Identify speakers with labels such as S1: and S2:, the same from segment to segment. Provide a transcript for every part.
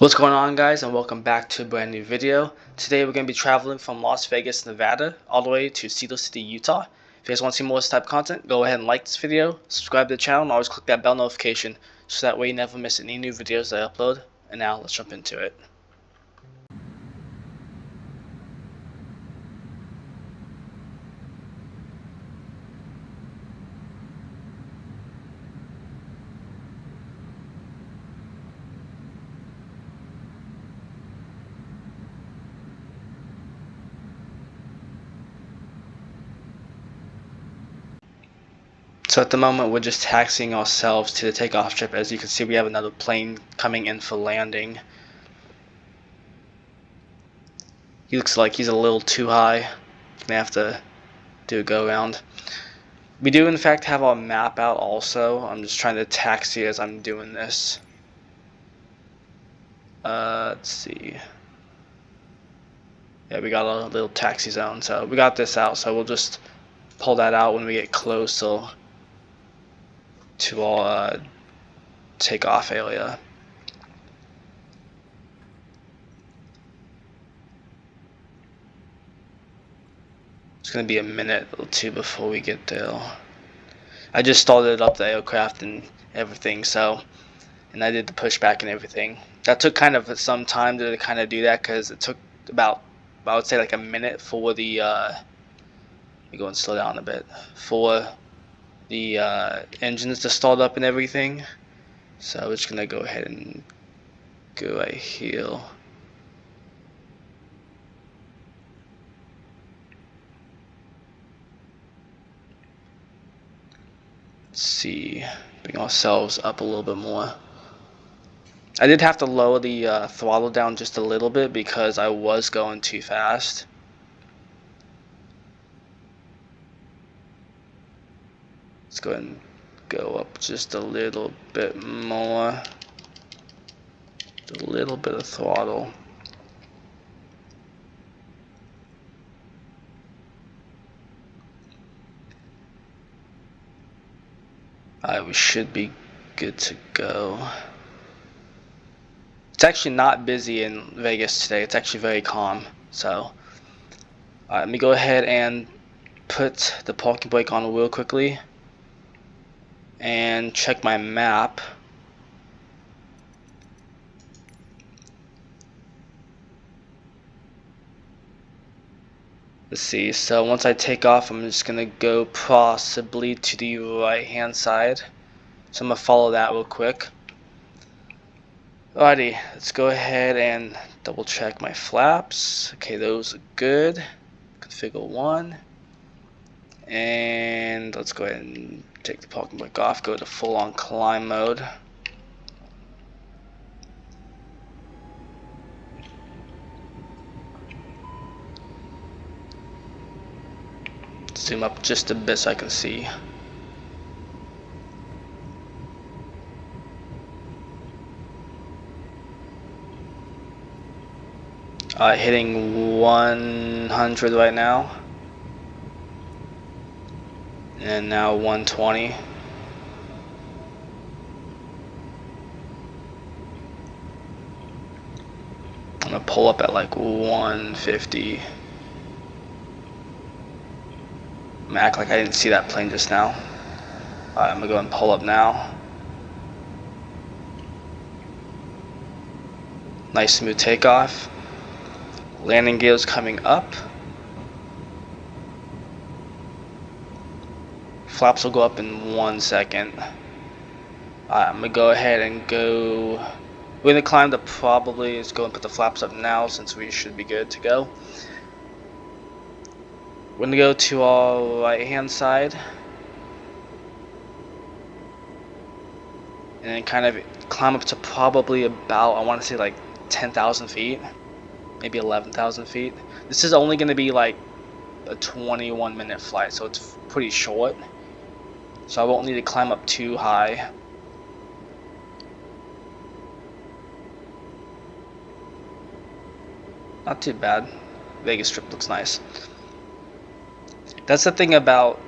S1: What's going on, guys, and welcome back to a brand new video. Today we're going to be traveling from Las Vegas, Nevada all the way to Cedar City, Utah. If you guys want to see more of this type of content, go ahead and like this video, subscribe to the channel, and always click that bell notification so that way you never miss any new videos that I upload. And now let's jump into it. So at the moment we're just taxiing ourselves to the takeoff strip. As you can see, we have another plane coming in for landing. He looks like he's a little too high. Gonna have to do a go around. We do in fact have our map out also. I'm just trying to taxi as I'm doing this. Let's see. Yeah, we got a little taxi zone, so we got this out, so we'll just pull that out when we get closer to our takeoff area. It's gonna be a minute or two before we get there. I just started up the aircraft and everything, so, and I did the pushback and everything. That took kind of some time to kind of do that because it took about, I would say, like a minute for the let me go and slow down a bit, for the engines to start up and everything. So we're just gonna go ahead and go right here. Let's see, bring ourselves up a little bit more. I did have to lower the throttle down just a little bit because I was going too fast. Let's go ahead and go up just a little bit more. A little bit of throttle. Alright, we should be good to go. It's actually not busy in Vegas today. It's actually very calm. So, let me go ahead and put the parking brake on real quickly and check my map. Let's see, so once I take off, I'm just gonna go possibly to the right hand side. So I'm gonna follow that real quick. Alrighty, let's go ahead and double check my flaps. Okay, those are good. Configure 1. And let's go ahead and take the parking brake off, go to full on climb mode. Zoom up just a bit so I can see. Hitting 100 right now. And now 120. I'm gonna pull up at like 150. I'm gonna act like I didn't see that plane just now. Alright, I'm gonna go and pull up now. Nice smooth takeoff. Landing gears coming up. Flaps will go up in 1 second. I'm gonna go ahead and go. We're gonna climb to probably. Let's go and put the flaps up now since we should be good to go. We're gonna go to our right hand side and then kind of climb up to probably about, I want to say like 10,000 feet, maybe 11,000 feet. This is only gonna be like a 21-minute flight, so it's pretty short. So I won't need to climb up too high. Not too bad. Vegas Strip looks nice. That's the thing about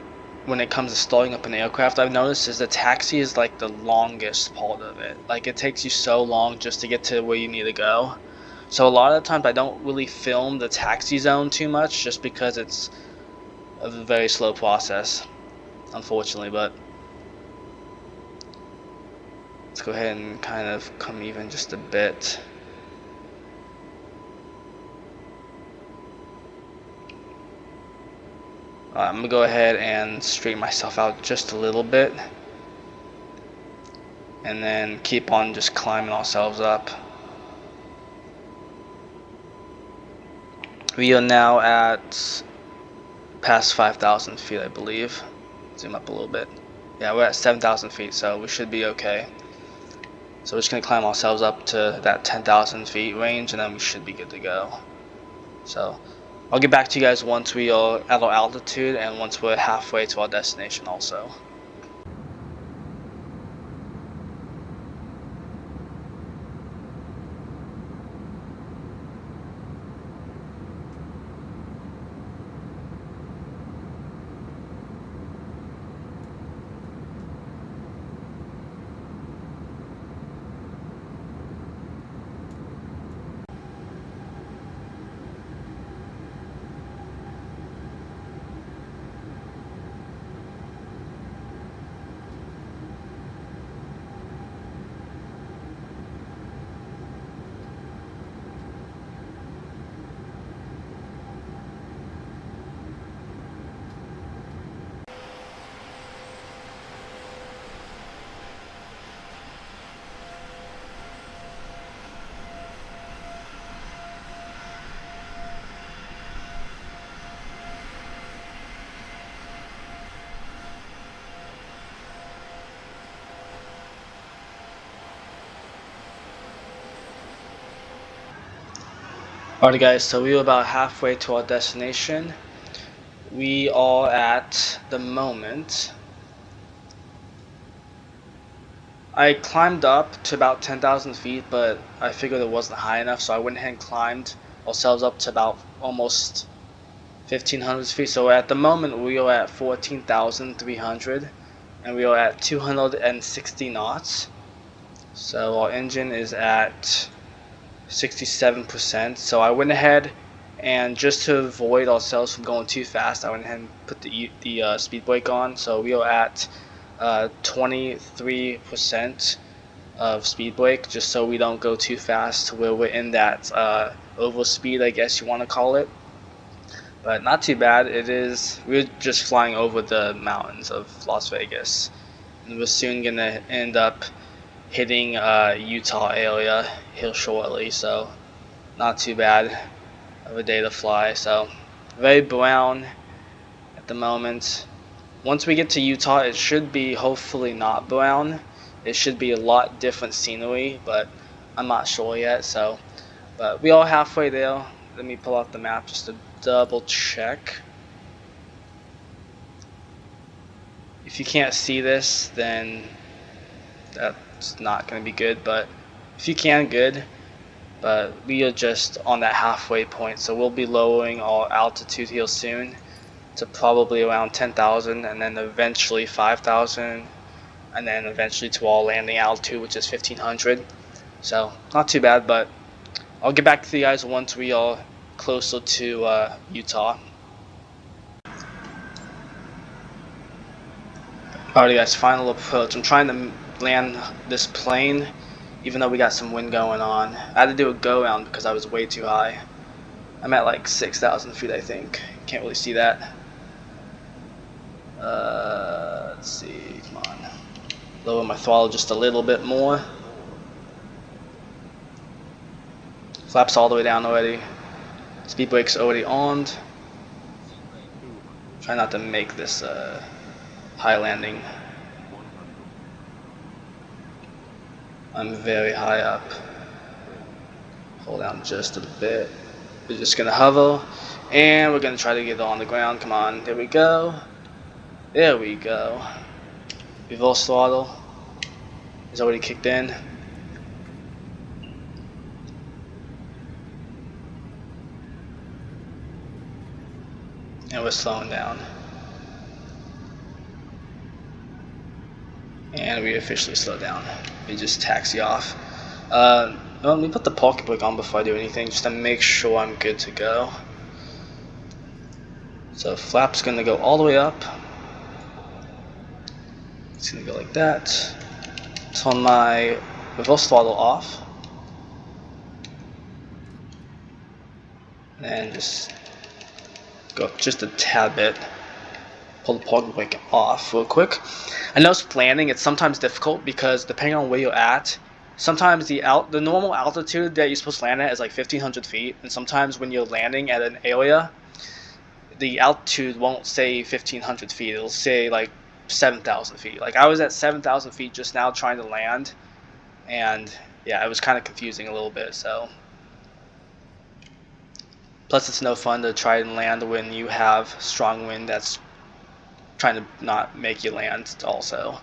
S1: when it comes to starting up an aircraft, I've noticed, is the taxi is like the longest part of it. Like, it takes you so long just to get to where you need to go. So a lot of the times I don't really film the taxi zone too much, just because it's a very slow process, unfortunately. But let's go ahead and kind of come even just a bit. I'm gonna go ahead and straighten myself out just a little bit, and then keep on just climbing ourselves up. We are now at past 5,000 feet, I believe. Zoom up a little bit. Yeah, we're at 7,000 feet, so we should be okay. So we're just gonna climb ourselves up to that 10,000 feet range, and then we should be good to go. So I'll get back to you guys once we are at our altitude and once we're halfway to our destination also. Alright guys, so we are about halfway to our destination. We are at the moment, I climbed up to about 10,000 feet, but I figured it wasn't high enough, so I went ahead and climbed ourselves up to about almost 1,500 feet. So at the moment we are at 14,300, and we are at 260 knots. So our engine is at 67%. So I went ahead and, just to avoid ourselves from going too fast, I went ahead and put the speed brake on. So we are at 23% of speed brake, just so we don't go too fast to where we're in that over speed, I guess you want to call it. But not too bad. We're just flying over the mountains of Las Vegas, and we're soon gonna end up hitting Utah area here shortly, so not too bad of a day to fly. So very brown at the moment. Once we get to Utah, it should be hopefully not brown. It should be a lot different scenery, but I'm not sure yet. So, but we are halfway there. Let me pull out the map just to double check. If you can't see this, then that's not going to be good, but if you can, good. But we are just on that halfway point, so we'll be lowering our altitude here soon to probably around 10,000, and then eventually 5,000, and then eventually to our landing altitude, which is 1,500. So not too bad, but I'll get back to you guys once we are closer to Utah. Alright guys, final approach. I'm trying to land this plane even though we got some wind going on. I had to do a go around because I was way too high. I'm at like 6,000 feet, I think. Can't really see that. Let's see, come on. Lower my throttle just a little bit more. Flaps all the way down already. Speed brake's already on. Try not to make this high landing. I'm very high up. Hold down just a bit. We're just gonna hover, and we're gonna try to get it on the ground. Come on, there we go. There we go. Reverse throttle is already kicked in. And we're slowing down. And we officially slow down. We just taxi off. Let me put the pocket brake on before I do anything, just to make sure I'm good to go. So flap's gonna go all the way up. It's gonna go like that. Turn my reverse throttle off. And just go up just a tad bit. Pull the pocket brake off real quick. I know landing, it's sometimes difficult because depending on where you're at, sometimes the normal altitude that you're supposed to land at is like 1,500 feet, and sometimes when you're landing at an area, the altitude won't say 1,500 feet. It'll say like 7,000 feet. Like I was at 7,000 feet just now trying to land, and yeah, it was kind of confusing a little bit. So plus it's no fun to try and land when you have strong wind that's trying to not make you land also.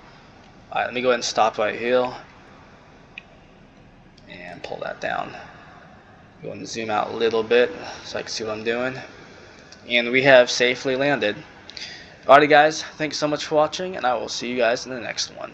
S1: Alright, let me go ahead and stop right here and pull that down. Go and zoom out a little bit so I can see what I'm doing. And we have safely landed. Alrighty guys, thanks so much for watching, and I will see you guys in the next one.